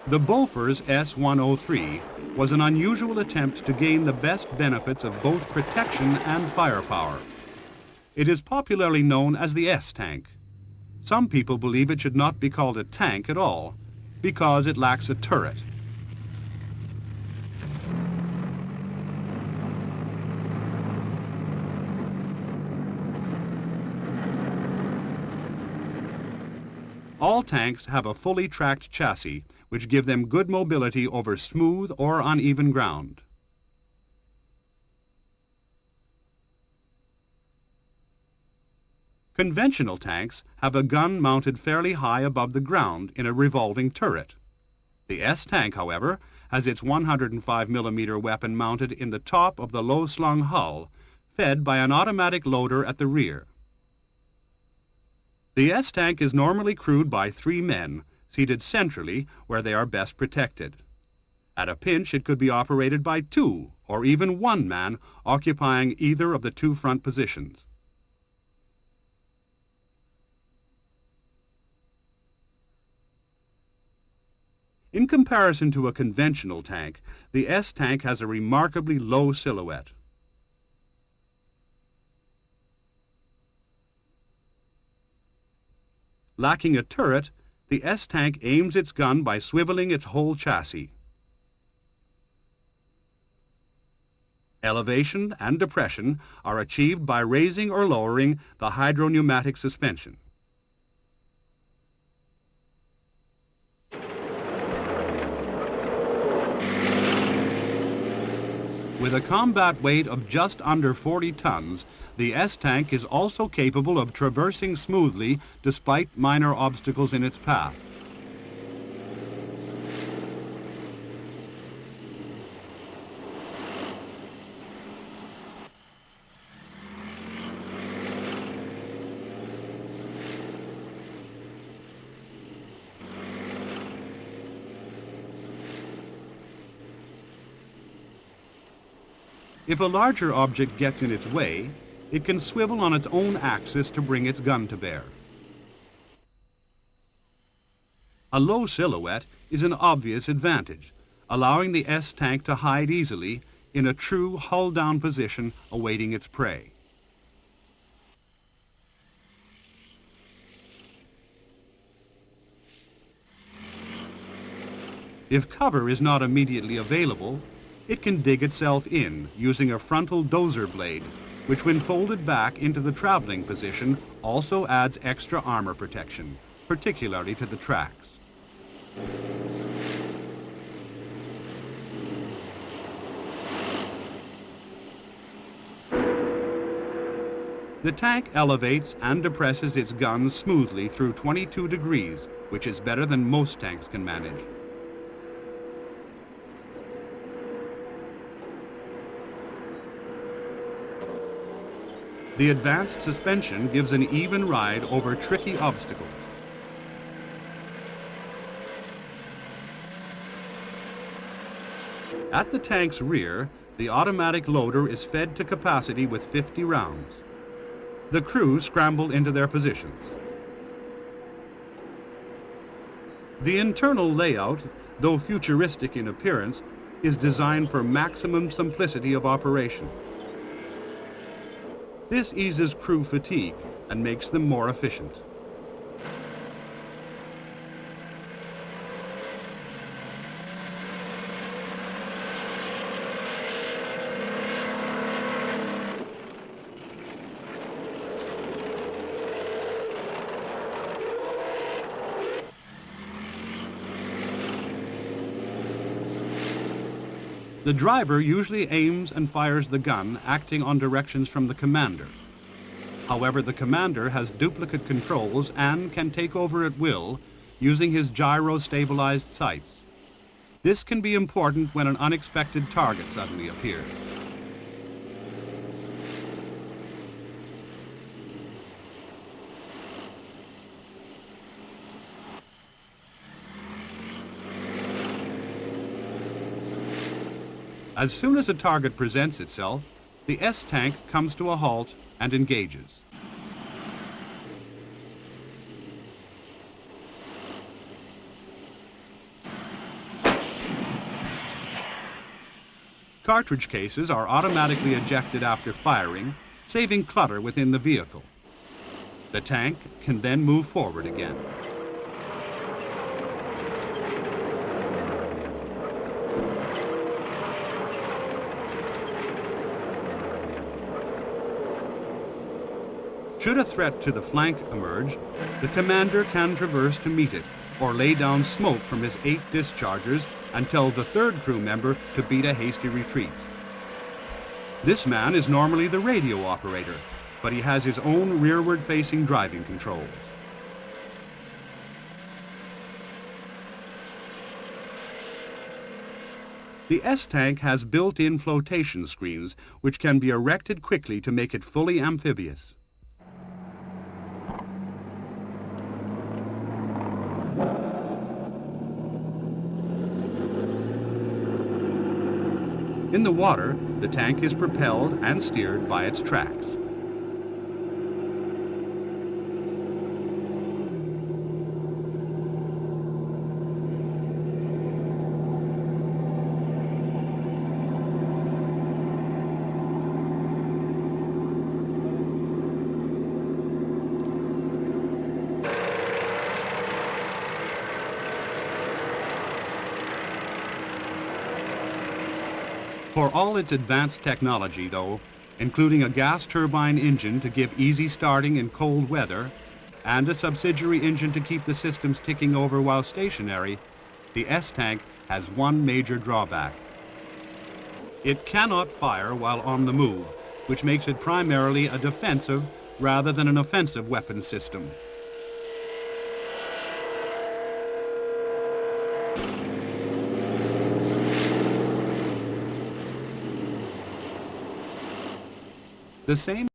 The Bofors S-103 was an unusual attempt to gain the best benefits of both protection and firepower. It is popularly known as the S-tank. Some people believe it should not be called a tank at all, because it lacks a turret. All tanks have a fully tracked chassis, which give them good mobility over smooth or uneven ground. Conventional tanks have a gun mounted fairly high above the ground in a revolving turret. The S-tank, however, has its 105mm weapon mounted in the top of the low-slung hull, fed by an automatic loader at the rear. The S-tank is normally crewed by 3 men, seated centrally where they are best protected. At a pinch, it could be operated by 2 or even 1 man occupying either of the 2 front positions. In comparison to a conventional tank, the S-tank has a remarkably low silhouette. Lacking a turret, the S-tank aims its gun by swiveling its whole chassis. Elevation and depression are achieved by raising or lowering the hydropneumatic suspension. With a combat weight of just under 40 tons, the S-tank is also capable of traversing smoothly despite minor obstacles in its path. If a larger object gets in its way, it can swivel on its own axis to bring its gun to bear. A low silhouette is an obvious advantage, allowing the S-tank to hide easily in a true hull-down position awaiting its prey. If cover is not immediately available, it can dig itself in using a frontal dozer blade, which when folded back into the traveling position also adds extra armor protection, particularly to the tracks. The tank elevates and depresses its gun smoothly through 22 degrees, which is better than most tanks can manage. The advanced suspension gives an even ride over tricky obstacles. At the tank's rear, the automatic loader is fed to capacity with 50 rounds. The crew scramble into their positions. The internal layout, though futuristic in appearance, is designed for maximum simplicity of operation. This eases crew fatigue and makes them more efficient. The driver usually aims and fires the gun, acting on directions from the commander. However, the commander has duplicate controls and can take over at will using his gyro-stabilized sights. This can be important when an unexpected target suddenly appears. As soon as a target presents itself, the S-tank comes to a halt and engages. Cartridge cases are automatically ejected after firing, saving clutter within the vehicle. The tank can then move forward again. Should a threat to the flank emerge, the commander can traverse to meet it, or lay down smoke from his 8 dischargers and tell the 3rd crew member to beat a hasty retreat. This man is normally the radio operator, but he has his own rearward-facing driving controls. The S-tank has built-in flotation screens, which can be erected quickly to make it fully amphibious. In the water, the tank is propelled and steered by its tracks. For all its advanced technology, though, including a gas turbine engine to give easy starting in cold weather, and a subsidiary engine to keep the systems ticking over while stationary, the S-tank has one major drawback. It cannot fire while on the move, which makes it primarily a defensive rather than an offensive weapon system. The same